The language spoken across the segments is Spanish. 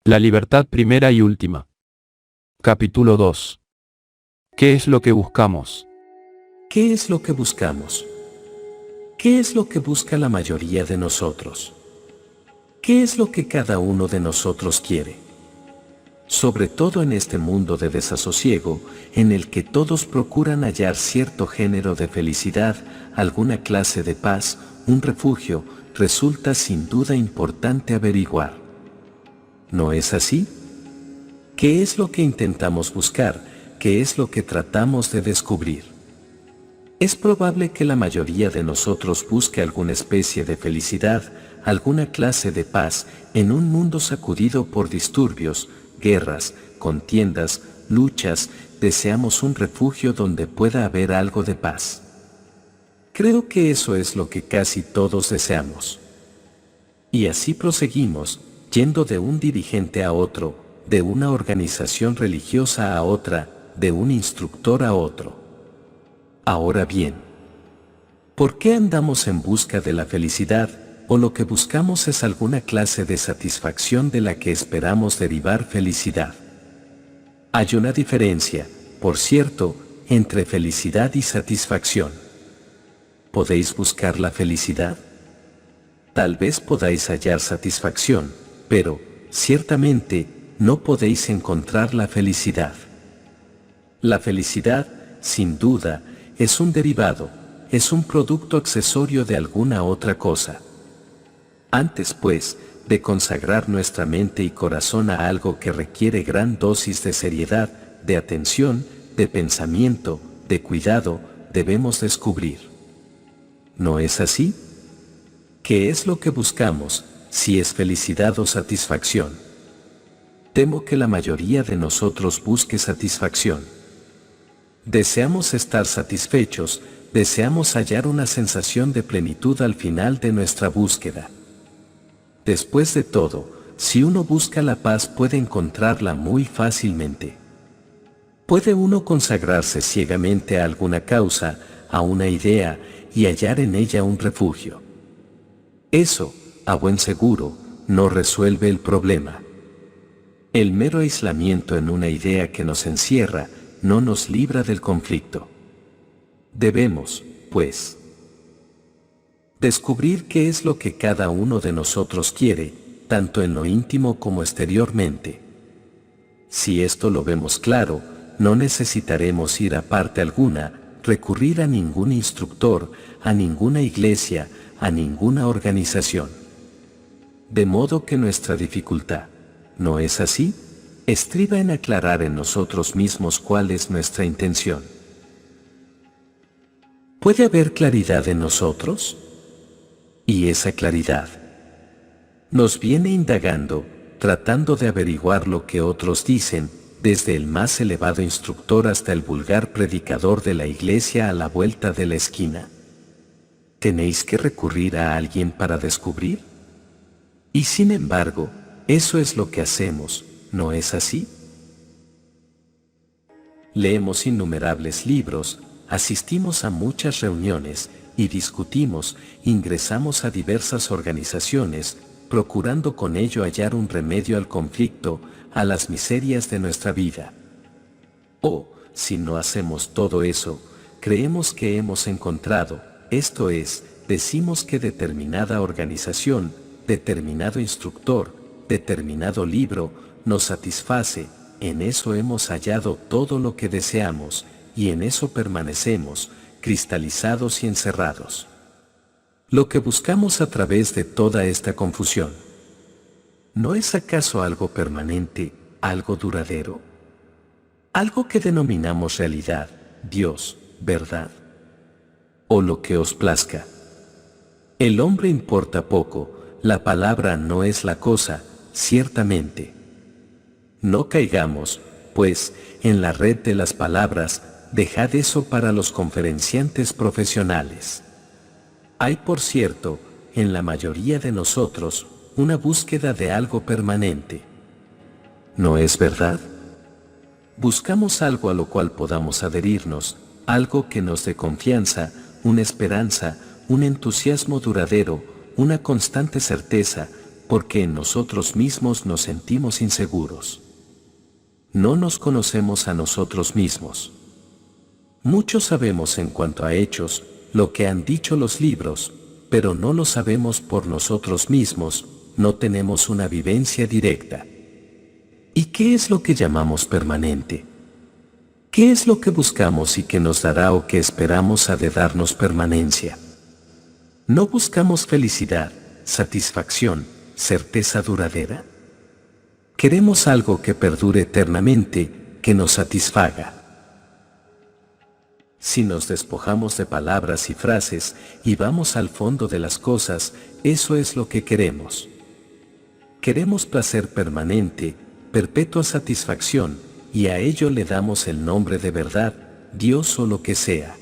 La libertad primera y última. Capítulo 2. ¿Qué es lo que buscamos? ¿Qué es lo que buscamos? ¿Qué es lo que busca la mayoría de nosotros? ¿Qué es lo que cada uno de nosotros quiere? Sobre todo en este mundo de desasosiego, en el que todos procuran hallar cierto género de felicidad, alguna clase de paz, un refugio, resulta sin duda importante averiguar. ¿No es así? ¿Qué es lo que intentamos buscar? ¿Qué es lo que tratamos de descubrir? Es probable que la mayoría de nosotros busque alguna especie de felicidad, alguna clase de paz, en un mundo sacudido por disturbios, guerras, contiendas, luchas. Deseamos un refugio donde pueda haber algo de paz. Creo que eso es lo que casi todos deseamos. Y así proseguimos, yendo de un dirigente a otro, de una organización religiosa a otra, de un instructor a otro. Ahora bien, ¿por qué andamos en busca de la felicidad, o lo que buscamos es alguna clase de satisfacción de la que esperamos derivar felicidad? Hay una diferencia, por cierto, entre felicidad y satisfacción. ¿Podéis buscar la felicidad? Tal vez podáis hallar satisfacción, pero, ciertamente, no podéis encontrar la felicidad. La felicidad, sin duda, es un derivado, es un producto accesorio de alguna otra cosa. Antes, pues, de consagrar nuestra mente y corazón a algo que requiere gran dosis de seriedad, de atención, de pensamiento, de cuidado, debemos descubrir. ¿No es así? ¿Qué es lo que buscamos, si es felicidad o satisfacción? Temo que la mayoría de nosotros busque satisfacción. Deseamos estar satisfechos, deseamos hallar una sensación de plenitud al final de nuestra búsqueda. Después de todo, si uno busca la paz puede encontrarla muy fácilmente. Puede uno consagrarse ciegamente a alguna causa, a una idea, y hallar en ella un refugio. Eso, a buen seguro, no resuelve el problema. El mero aislamiento en una idea que nos encierra, no nos libra del conflicto. Debemos, pues, descubrir qué es lo que cada uno de nosotros quiere, tanto en lo íntimo como exteriormente. Si esto lo vemos claro, no necesitaremos ir a parte alguna, recurrir a ningún instructor, a ninguna iglesia, a ninguna organización. De modo que nuestra dificultad, ¿no es así?, estriba en aclarar en nosotros mismos cuál es nuestra intención. ¿Puede haber claridad en nosotros? Y esa claridad nos viene indagando, tratando de averiguar lo que otros dicen, desde el más elevado instructor hasta el vulgar predicador de la iglesia a la vuelta de la esquina. ¿Tenéis que recurrir a alguien para descubrir? Y sin embargo, eso es lo que hacemos, ¿no es así? Leemos innumerables libros, asistimos a muchas reuniones y discutimos, ingresamos a diversas organizaciones, procurando con ello hallar un remedio al conflicto, a las miserias de nuestra vida. O, si no hacemos todo eso, creemos que hemos encontrado, esto es, decimos que determinada organización, determinado instructor, determinado libro, nos satisface, en eso hemos hallado todo lo que deseamos, y en eso permanecemos, cristalizados y encerrados. Lo que buscamos a través de toda esta confusión, ¿no es acaso algo permanente, algo duradero? Algo que denominamos realidad, Dios, verdad, o lo que os plazca. El hombre importa poco, la palabra no es la cosa, ciertamente. No caigamos, pues, en la red de las palabras, dejad eso para los conferenciantes profesionales. Hay, por cierto, en la mayoría de nosotros, una búsqueda de algo permanente. ¿No es verdad? Buscamos algo a lo cual podamos adherirnos, algo que nos dé confianza, una esperanza, un entusiasmo duradero, una constante certeza, porque en nosotros mismos nos sentimos inseguros. No nos conocemos a nosotros mismos. Mucho sabemos en cuanto a hechos, lo que han dicho los libros, pero no lo sabemos por nosotros mismos, no tenemos una vivencia directa. ¿Y qué es lo que llamamos permanente? ¿Qué es lo que buscamos y que nos dará o que esperamos ha de darnos permanencia? ¿No buscamos felicidad, satisfacción, certeza duradera? Queremos algo que perdure eternamente, que nos satisfaga. Si nos despojamos de palabras y frases y vamos al fondo de las cosas, eso es lo que queremos. Queremos placer permanente, perpetua satisfacción, y a ello le damos el nombre de verdad, Dios o lo que sea.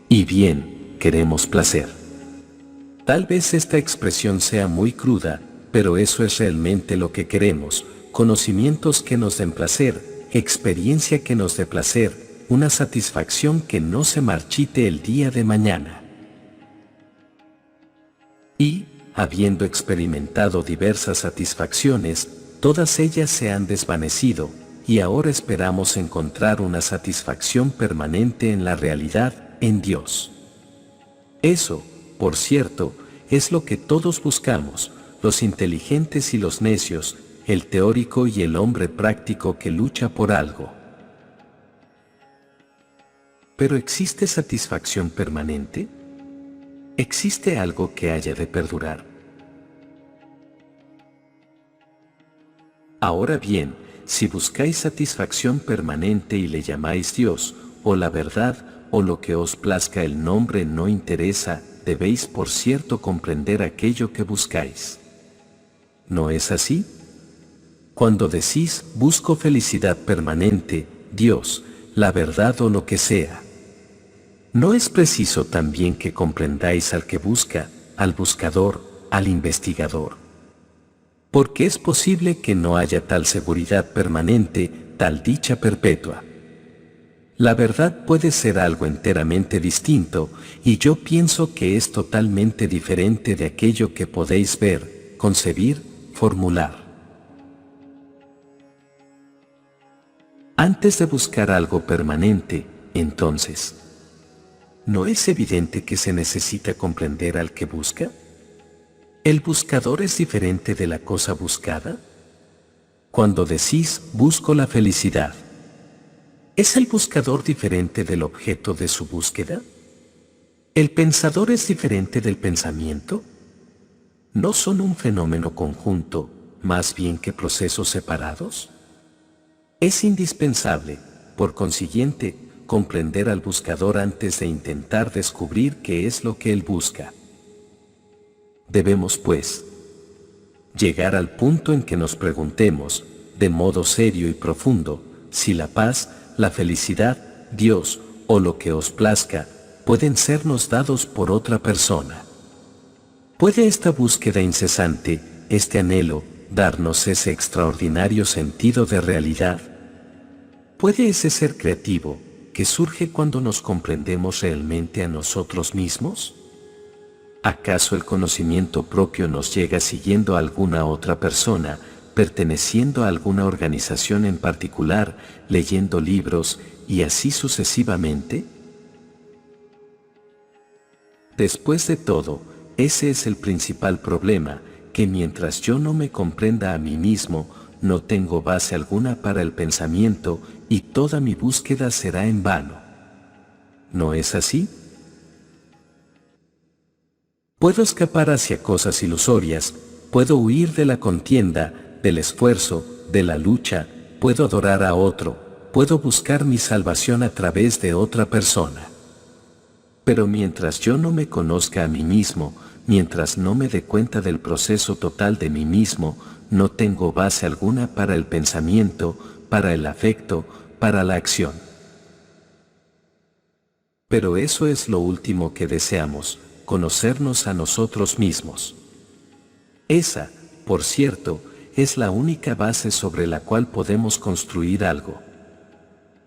Y bien, queremos placer. Tal vez esta expresión sea muy cruda, pero eso es realmente lo que queremos, conocimientos que nos den placer, experiencia que nos dé placer, una satisfacción que no se marchite el día de mañana. Y, habiendo experimentado diversas satisfacciones, todas ellas se han desvanecido, y ahora esperamos encontrar una satisfacción permanente en la realidad, en Dios. Eso, por cierto, es lo que todos buscamos, los inteligentes y los necios, el teórico y el hombre práctico que lucha por algo. ¿Pero existe satisfacción permanente? ¿Existe algo que haya de perdurar? Ahora bien, si buscáis satisfacción permanente y le llamáis Dios, o la verdad, o lo que os plazca el nombre no interesa, debéis por cierto comprender aquello que buscáis. ¿No es así? Cuando decís, busco felicidad permanente, Dios, la verdad o lo que sea, ¿no es preciso también que comprendáis al que busca, al buscador, al investigador? Porque es posible que no haya tal seguridad permanente, tal dicha perpetua. La verdad puede ser algo enteramente distinto, y yo pienso que es totalmente diferente de aquello que podéis ver, concebir, formular. Antes de buscar algo permanente, entonces, ¿no es evidente que se necesita comprender al que busca? ¿El buscador es diferente de la cosa buscada? Cuando decís, busco la felicidad, ¿es el buscador diferente del objeto de su búsqueda? ¿El pensador es diferente del pensamiento? ¿No son un fenómeno conjunto, más bien que procesos separados? Es indispensable, por consiguiente, comprender al buscador antes de intentar descubrir qué es lo que él busca. Debemos, pues, llegar al punto en que nos preguntemos, de modo serio y profundo, si la paz, la felicidad, Dios, o lo que os plazca, pueden sernos dados por otra persona. ¿Puede esta búsqueda incesante, este anhelo, darnos ese extraordinario sentido de realidad? ¿Puede ese ser creativo, que surge cuando nos comprendemos realmente a nosotros mismos? ¿Acaso el conocimiento propio nos llega siguiendo a alguna otra persona, perteneciendo a alguna organización en particular, leyendo libros y así sucesivamente? Después de todo, ese es el principal problema, que mientras yo no me comprenda a mí mismo, no tengo base alguna para el pensamiento y toda mi búsqueda será en vano. ¿No es así? Puedo escapar hacia cosas ilusorias, puedo huir de la contienda, del esfuerzo, de la lucha, puedo adorar a otro, puedo buscar mi salvación a través de otra persona. Pero mientras yo no me conozca a mí mismo, mientras no me dé cuenta del proceso total de mí mismo, no tengo base alguna para el pensamiento, para el afecto, para la acción. Pero eso es lo último que deseamos, conocernos a nosotros mismos. Esa, por cierto, es la única base sobre la cual podemos construir algo.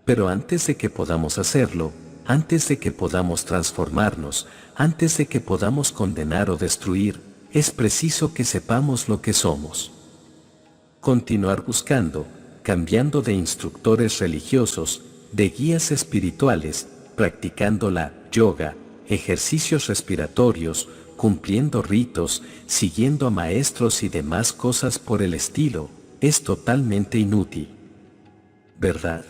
Pero antes de que podamos hacerlo, antes de que podamos transformarnos, antes de que podamos condenar o destruir, es preciso que sepamos lo que somos. Continuar buscando, cambiando de instructores religiosos, de guías espirituales, practicando la yoga, ejercicios respiratorios, cumpliendo ritos, siguiendo a maestros y demás cosas por el estilo, es totalmente inútil. ¿Verdad?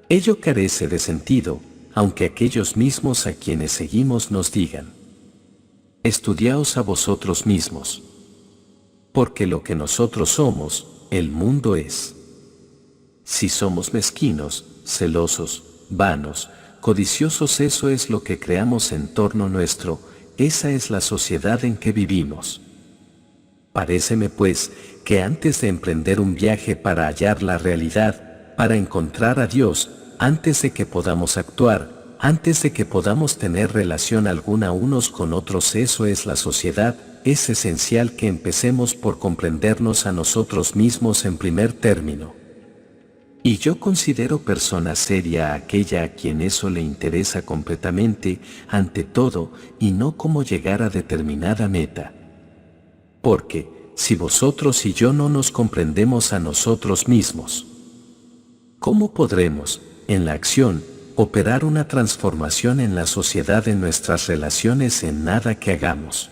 Ello carece de sentido, aunque aquellos mismos a quienes seguimos nos digan: estudiaos a vosotros mismos. Porque lo que nosotros somos, el mundo es. Si somos mezquinos, celosos, vanos, codiciosos, eso es lo que creamos en torno nuestro, esa es la sociedad en que vivimos. Paréceme pues, que antes de emprender un viaje para hallar la realidad, para encontrar a Dios, antes de que podamos actuar, antes de que podamos tener relación alguna unos con otros, eso es la sociedad, es esencial que empecemos por comprendernos a nosotros mismos en primer término. Y yo considero persona seria a aquella a quien eso le interesa completamente, ante todo, y no cómo llegar a determinada meta. Porque, si vosotros y yo no nos comprendemos a nosotros mismos, ¿cómo podremos, en la acción, operar una transformación en la sociedad, en nuestras relaciones, en nada que hagamos?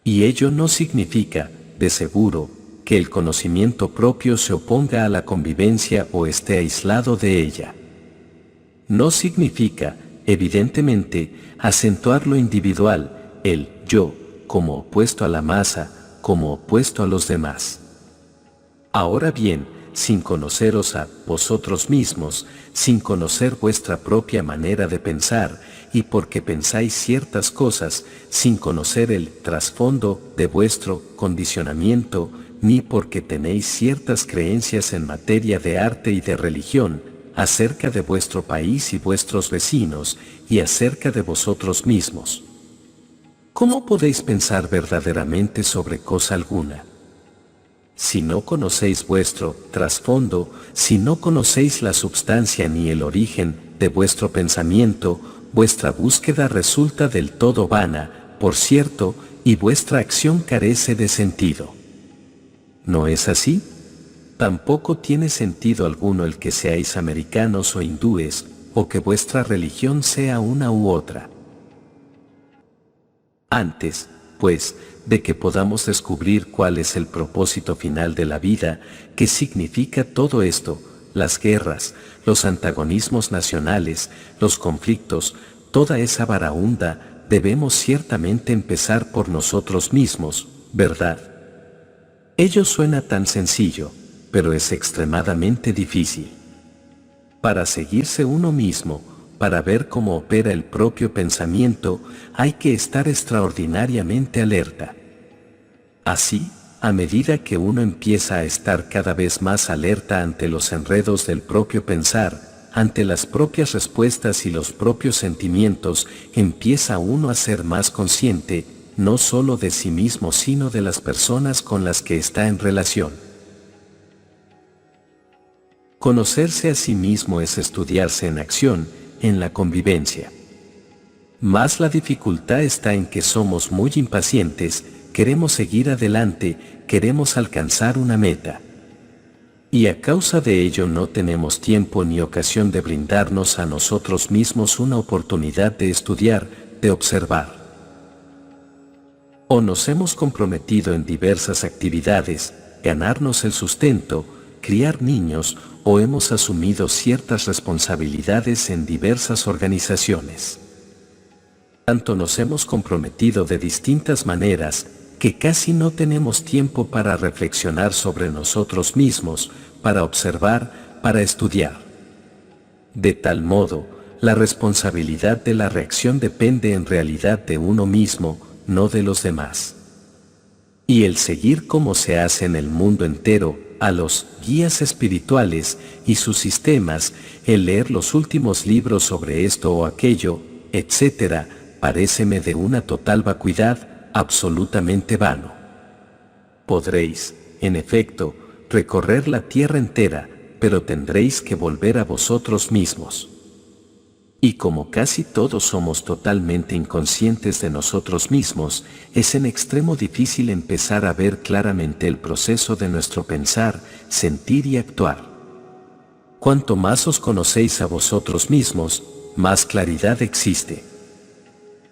Y ello no significa, de seguro, que el conocimiento propio se oponga a la convivencia o esté aislado de ella. No significa, evidentemente, acentuar lo individual, el yo, como opuesto a la masa, como opuesto a los demás. Ahora bien, sin conoceros a vosotros mismos, sin conocer vuestra propia manera de pensar, y porque pensáis ciertas cosas, sin conocer el trasfondo de vuestro condicionamiento, ni porque tenéis ciertas creencias en materia de arte y de religión, acerca de vuestro país y vuestros vecinos, y acerca de vosotros mismos. ¿Cómo podéis pensar verdaderamente sobre cosa alguna? Si no conocéis vuestro trasfondo, si no conocéis la substancia ni el origen de vuestro pensamiento, vuestra búsqueda resulta del todo vana, por cierto, y vuestra acción carece de sentido. ¿No es así? Tampoco tiene sentido alguno el que seáis americanos o hindúes, o que vuestra religión sea una u otra. Antes, pues, de que podamos descubrir cuál es el propósito final de la vida, qué significa todo esto, las guerras, los antagonismos nacionales, los conflictos, toda esa varaunda, debemos ciertamente empezar por nosotros mismos, ¿verdad? Ello suena tan sencillo, pero es extremadamente difícil. Para seguirse uno mismo, para ver cómo opera el propio pensamiento, hay que estar extraordinariamente alerta. Así, a medida que uno empieza a estar cada vez más alerta ante los enredos del propio pensar, ante las propias respuestas y los propios sentimientos, empieza uno a ser más consciente, no solo de sí mismo sino de las personas con las que está en relación. Conocerse a sí mismo es estudiarse en acción, en la convivencia. Más la dificultad está en que somos muy impacientes, queremos seguir adelante, queremos alcanzar una meta. Y a causa de ello no tenemos tiempo ni ocasión de brindarnos a nosotros mismos una oportunidad de estudiar, de observar. O nos hemos comprometido en diversas actividades, ganarnos el sustento, criar niños, o hemos asumido ciertas responsabilidades en diversas organizaciones. Tanto nos hemos comprometido de distintas maneras, que casi no tenemos tiempo para reflexionar sobre nosotros mismos, para observar, para estudiar. De tal modo, la responsabilidad de la reacción depende en realidad de uno mismo, no de los demás. Y el seguir como se hace en el mundo entero, a los guías espirituales y sus sistemas, el leer los últimos libros sobre esto o aquello, etc., paréceme de una total vacuidad, absolutamente vano. Podréis, en efecto, recorrer la tierra entera, pero tendréis que volver a vosotros mismos. Y como casi todos somos totalmente inconscientes de nosotros mismos, es en extremo difícil empezar a ver claramente el proceso de nuestro pensar, sentir y actuar. Cuanto más os conocéis a vosotros mismos, más claridad existe.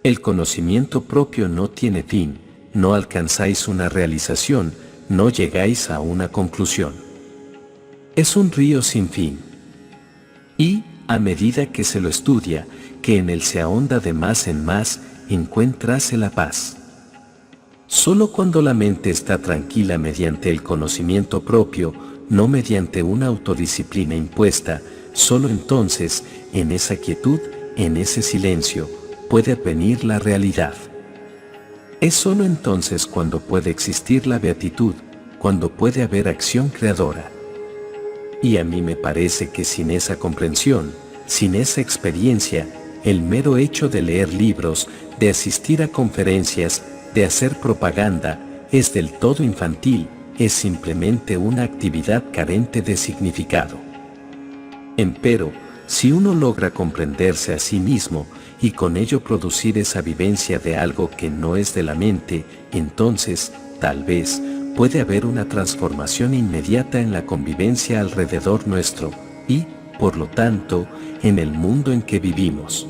El conocimiento propio no tiene fin, no alcanzáis una realización, no llegáis a una conclusión. Es un río sin fin. Y, a medida que se lo estudia, que en él se ahonda de más en más, encuéntrase la paz. Solo cuando la mente está tranquila mediante el conocimiento propio, no mediante una autodisciplina impuesta, solo entonces, en esa quietud, en ese silencio, puede venir la realidad. Es solo entonces cuando puede existir la beatitud, cuando puede haber acción creadora. Y a mí me parece que sin esa comprensión, sin esa experiencia, el mero hecho de leer libros, de asistir a conferencias, de hacer propaganda, es del todo infantil, es simplemente una actividad carente de significado. Empero, si uno logra comprenderse a sí mismo y con ello producir esa vivencia de algo que no es de la mente, entonces, tal vez, puede haber una transformación inmediata en la convivencia alrededor nuestro y, por lo tanto, en el mundo en que vivimos.